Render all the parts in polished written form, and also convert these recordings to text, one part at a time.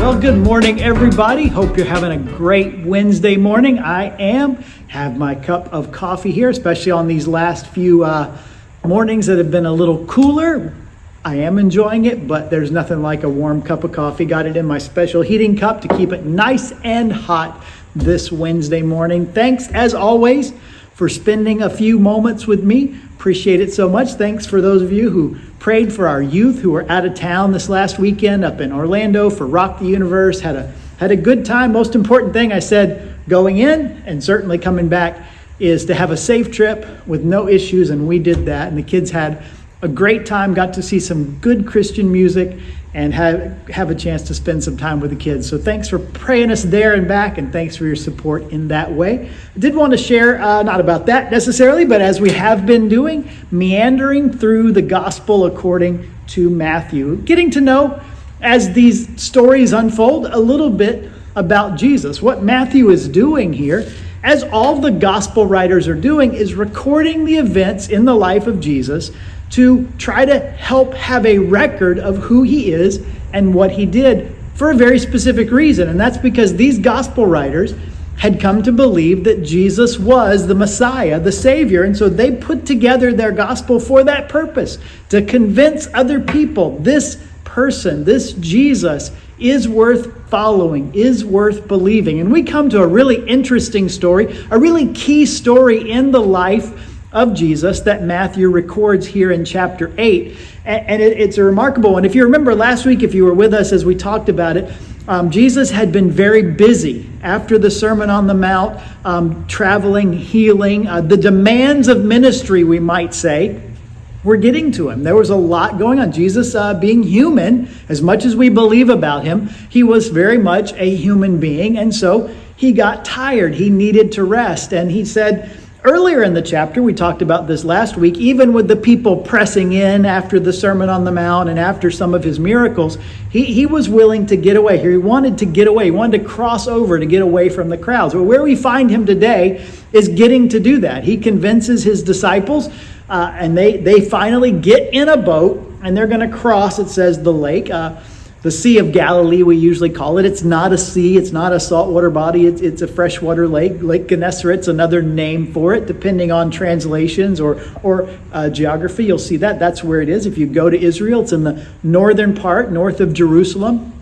Well, good morning, everybody. Hope you're having a great Wednesday morning. I am. Have my cup of coffee here, especially on these last few mornings that have been a little cooler. I am enjoying it, but there's nothing like a warm cup of coffee. Got it in my special heating cup to keep it nice and hot this Wednesday morning. Thanks, as always, for spending a few moments with me. Appreciate it so much. Thanks for those of you who prayed for our youth who were out of town this last weekend up in Orlando for Rock the Universe. Had a good time. Most important thing I said going in and certainly coming back is to have a safe trip with no issues, and we did that. And the kids had a great time, got to see some good Christian music, and have a chance to spend some time with the kids. So thanks for praying us there and back, and thanks for your support in that way. I did want to share, not about that necessarily, but as we have been doing, meandering through the gospel according to Matthew, getting to know, as these stories unfold, a little bit about Jesus. What Matthew is doing here, as all the gospel writers are doing, is recording the events in the life of Jesus to try to help have a record of who he is and what he did for a very specific reason. And that's because these gospel writers had come to believe that Jesus was the Messiah, the Savior. And so they put together their gospel for that purpose, to convince other people this person, this Jesus, is worth following, is worth believing. And we come to a really interesting story, a really key story in the life of Jesus that Matthew records here in chapter 8. And it's a remarkable one. If you remember last week, if you were with us as we talked about it, Jesus had been very busy after the Sermon on the Mount, traveling, healing. The demands of ministry, we might say, were getting to him. There was a lot going on. Jesus, being human, as much as we believe about him, he was very much a human being. And so he got tired. He needed to rest. And he said, earlier in the chapter, we talked about this last week, even with the people pressing in after the Sermon on the Mount and after some of his miracles, he was willing to get away. He wanted to get away. He wanted to cross over to get away from the crowds. But where we find him today is getting to do that. He convinces his disciples, and they finally get in a boat, and they're going to cross, it says, the lake. The Sea of Galilee, we usually call it. It's not a sea. It's not a saltwater body. It's a freshwater lake. Lake Gennesaret's another name for it, depending on translations or geography. You'll see that. That's where it is. If you go to Israel, it's in the northern part, north of Jerusalem.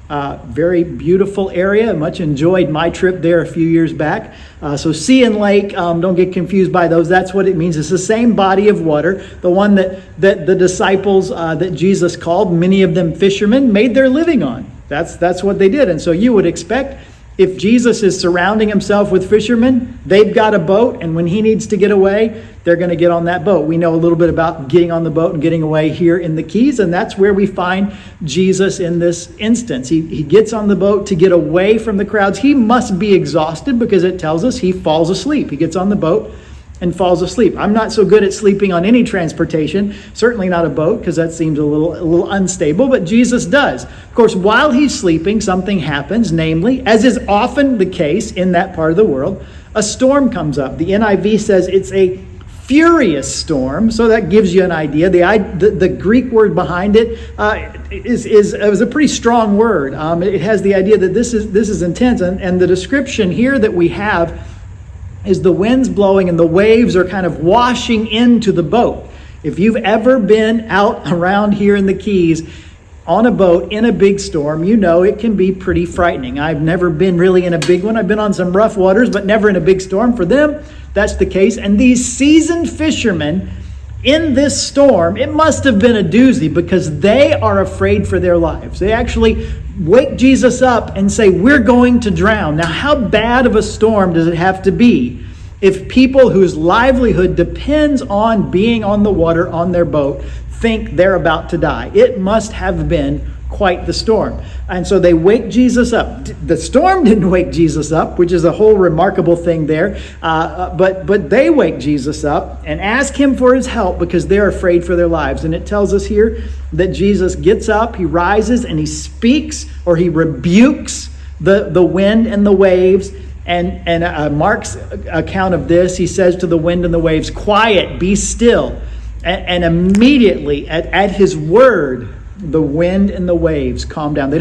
Very beautiful area. Much enjoyed my trip there a few years back. So sea and lake, don't get confused by those. That's what it means. It's the same body of water. The one that the disciples that Jesus called, many of them fishermen, made their living on. That's what they did. And so you would expect, if Jesus is surrounding himself with fishermen, they've got a boat, and when he needs to get away, they're going to get on that boat. We know a little bit about getting on the boat and getting away here in the Keys, and that's where we find Jesus in this instance. He gets on the boat to get away from the crowds. He must be exhausted because it tells us he falls asleep. He gets on the boat and falls asleep. I'm not so good at sleeping on any transportation, certainly not a boat, because that seems a little unstable, but Jesus does. Of course, while he's sleeping, something happens, namely, as is often the case in that part of the world, a storm comes up. The NIV says it's a furious storm, so that gives you an idea. The Greek word behind it is a pretty strong word. It has the idea that this is intense, and the description here that we have is the wind's blowing and the waves are kind of washing into the boat. If you've ever been out around here in the Keys on a boat in a big storm, you know it can be pretty frightening. I've never been really in a big one. I've been on some rough waters, but never in a big storm. For them, that's the case. And these seasoned fishermen in this storm, it must have been a doozy because they are afraid for their lives. They actually wake Jesus up and say, "We're going to drown." Now, how bad of a storm does it have to be if people whose livelihood depends on being on the water on their boat think they're about to die? It must have been quite the storm. And so they wake Jesus up. The storm didn't wake Jesus up, which is a whole remarkable thing there. But they wake Jesus up and ask him for his help because they're afraid for their lives. And it tells us here that Jesus gets up, he rises, and he speaks, or he rebukes the wind and the waves. And Mark's account of this, he says to the wind and the waves, "Quiet, be still." And immediately at his word, the wind and the waves calm down. They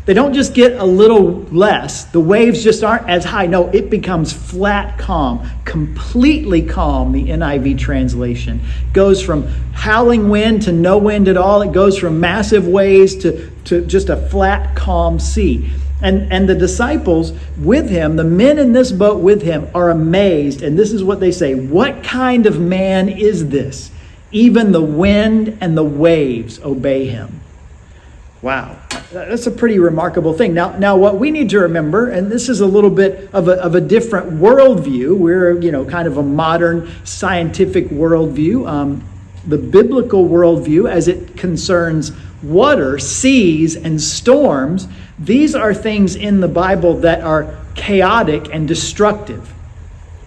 They don't just get a little less. The waves just aren't as high. No, it becomes flat calm, completely calm, the NIV translation. Goes from howling wind to no wind at all. It goes from massive waves to just a flat, calm sea. And the disciples with him, the men in this boat with him, are amazed. And this is what they say: "What kind of man is this? Even the wind and the waves obey him." Wow, that's a pretty remarkable thing. Now, what we need to remember, and this is a little bit of a different worldview. We're, kind of a modern scientific worldview. The biblical worldview, as it concerns water, seas, and storms, these are things in the Bible that are chaotic and destructive.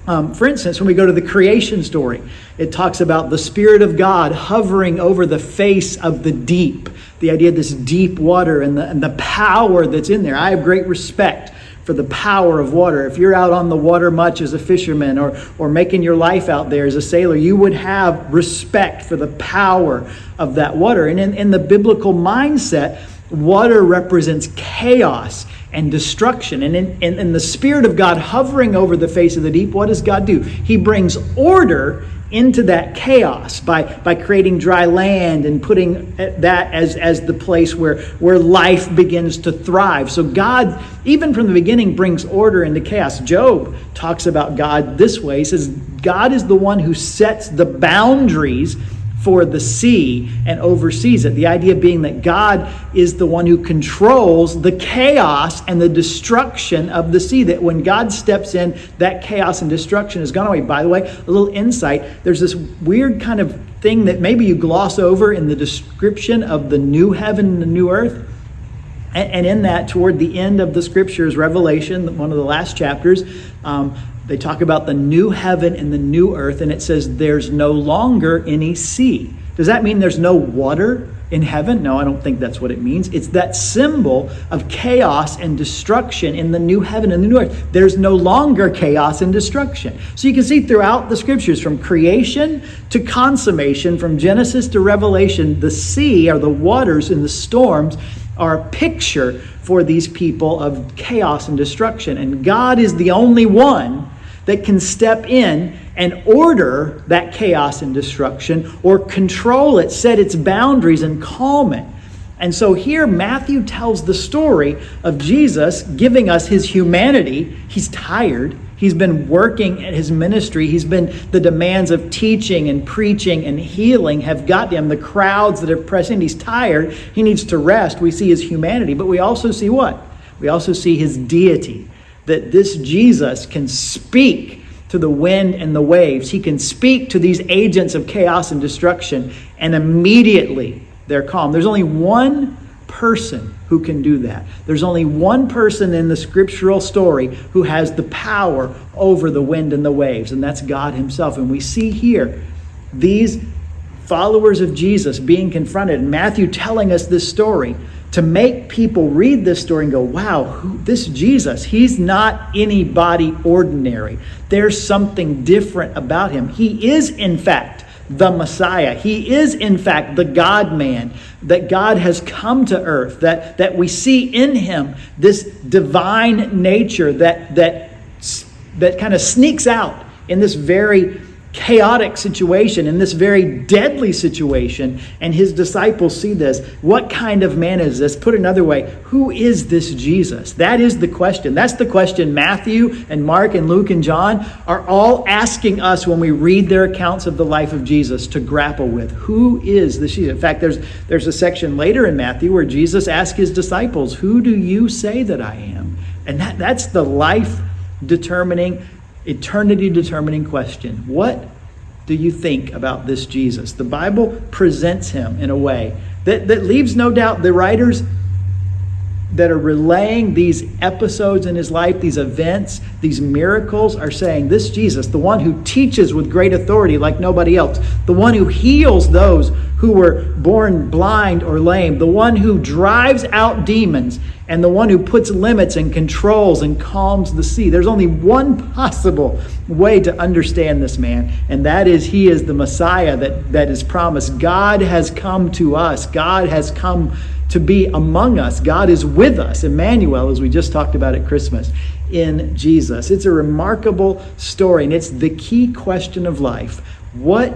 For instance, when we go to the creation story, it talks about the Spirit of God hovering over the face of the deep. The idea of this deep water and the power that's in there. I have great respect for the power of water. If you're out on the water much as a fisherman or making your life out there as a sailor, you would have respect for the power of that water. And in the biblical mindset, water represents chaos and destruction. And in the Spirit of God hovering over the face of the deep, what does God do? He brings order into that chaos by creating dry land and putting that as the place where life begins to thrive. So God, even from the beginning, brings order into chaos. Job talks about God this way. He says, God is the one who sets the boundaries for the sea and oversees it. The idea being that God is the one who controls the chaos and the destruction of the sea. That when God steps in, that chaos and destruction has gone away. By the way, a little insight, there's this weird kind of thing that maybe you gloss over in the description of the new heaven and the new earth. And in that, toward the end of the scriptures, Revelation, one of the last chapters, they talk about the new heaven and the new earth, and it says there's no longer any sea. Does that mean there's no water in heaven? No, I don't think that's what it means. It's that symbol of chaos and destruction in the new heaven and the new earth. There's no longer chaos and destruction. So you can see throughout the scriptures, from creation to consummation, from Genesis to Revelation, the sea, or the waters and the storms, are a picture for these people of chaos and destruction. And God is the only one that can step in and order that chaos and destruction, or control it, set its boundaries, and calm it. And so here Matthew tells the story of Jesus giving us his humanity. He's tired. He's been working at his ministry. The demands of teaching and preaching and healing have got him. The crowds that have pressed in, he's tired. He needs to rest. We see his humanity, but we also see what? We also see his deity. That this Jesus can speak to the wind and the waves. He can speak to these agents of chaos and destruction, and immediately they're calm. There's only one person who can do that. There's only one person in the scriptural story who has the power over the wind and the waves, and that's God himself. And we see here these followers of Jesus being confronted, and Matthew telling us this story to make people read this story and go, wow, this Jesus, he's not anybody ordinary. There's something different about him. He is, in fact, the Messiah. He is, in fact, the God-man, that God has come to earth, that we see in him this divine nature that kind of sneaks out in this very chaotic situation, in this very deadly situation. And his disciples see this. What kind of man is this? Put another way, who is this Jesus? That is the question. That's the question Matthew and Mark and Luke and John are all asking us when we read their accounts of the life of Jesus to grapple with. Who is this Jesus? In fact, there's a section later in Matthew where Jesus asks his disciples, who do you say that I am? And that's the life-determining, eternity-determining question. What do you think about this Jesus? The Bible presents him in a way that leaves no doubt the writers that are relaying these episodes in his life, these events, these miracles, are saying this Jesus, the one who teaches with great authority like nobody else, the one who heals those who were born blind or lame, the one who drives out demons, and the one who puts limits and controls and calms the sea. There's only one possible way to understand this man, and that is he is the Messiah that is promised. God has come to us. God has come to be among us. God is with us, Emmanuel, as we just talked about at Christmas, in Jesus. It's a remarkable story, and it's the key question of life. What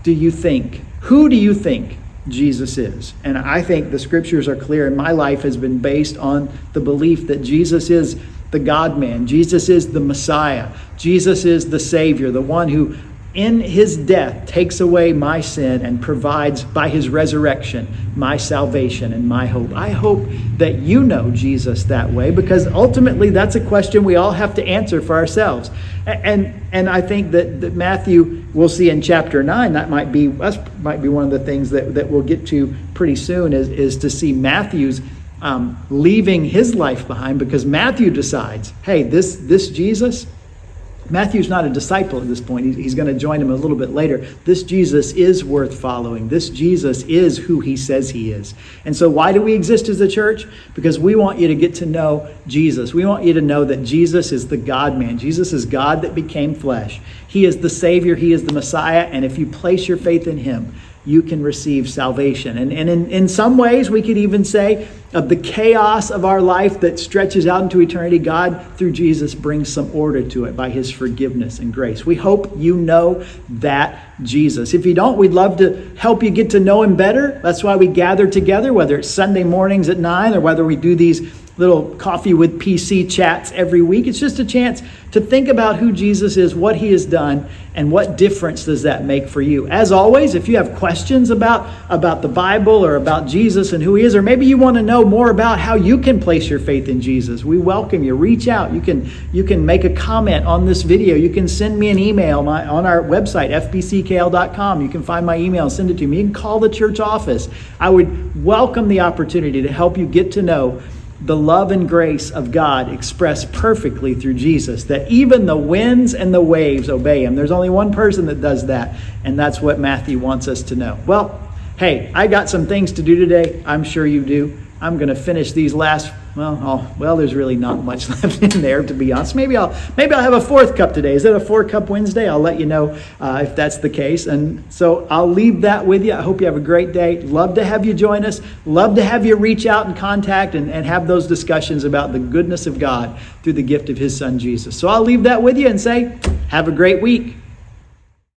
do you think? Who do you think Jesus is? And I think the scriptures are clear, and my life has been based on the belief that Jesus is the God-man. Jesus is the Messiah. Jesus is the Savior, the one who in his death takes away my sin and provides by his resurrection my salvation and my hope. I hope that you know Jesus that way, because ultimately that's a question we all have to answer for ourselves. And I think that Matthew, we'll see in chapter 9, that might be one of the things that we'll get to pretty soon, is to see Matthew's leaving his life behind, because Matthew decides, hey, this Jesus, Matthew's not a disciple at this point. He's going to join him a little bit later. This Jesus is worth following. This Jesus is who he says he is. And so why do we exist as a church? Because we want you to get to know Jesus. We want you to know that Jesus is the God-man. Jesus is God that became flesh. He is the Savior. He is the Messiah. And if you place your faith in him, you can receive salvation. And in some ways, we could even say of the chaos of our life that stretches out into eternity, God, through Jesus, brings some order to it by his forgiveness and grace. We hope you know that Jesus. If you don't, we'd love to help you get to know him better. That's why we gather together, whether it's Sunday mornings at 9 or whether we do these little coffee with PC chats every week. It's just a chance to think about who Jesus is, what he has done, and what difference does that make for you. As always, if you have questions about the Bible or about Jesus and who he is, or maybe you want to know more about how you can place your faith in Jesus, we welcome you. Reach out. You can make a comment on this video. You can send me an email on our website, fbckl.com. You can find my email and send it to me. You can call the church office. I would welcome the opportunity to help you get to know the love and grace of God expressed perfectly through Jesus, that even the winds and the waves obey him. There's only one person that does that, and that's what Matthew wants us to know. Well, hey, I got some things to do today. I'm sure you do. I'm going to finish these last, there's really not much left in there, to be honest. Maybe I'll have a fourth cup today. Is it a 4-cup Wednesday? I'll let you know if that's the case. And so I'll leave that with you. I hope you have a great day. Love to have you join us. Love to have you reach out and contact and have those discussions about the goodness of God through the gift of his son, Jesus. So I'll leave that with you and say, have a great week.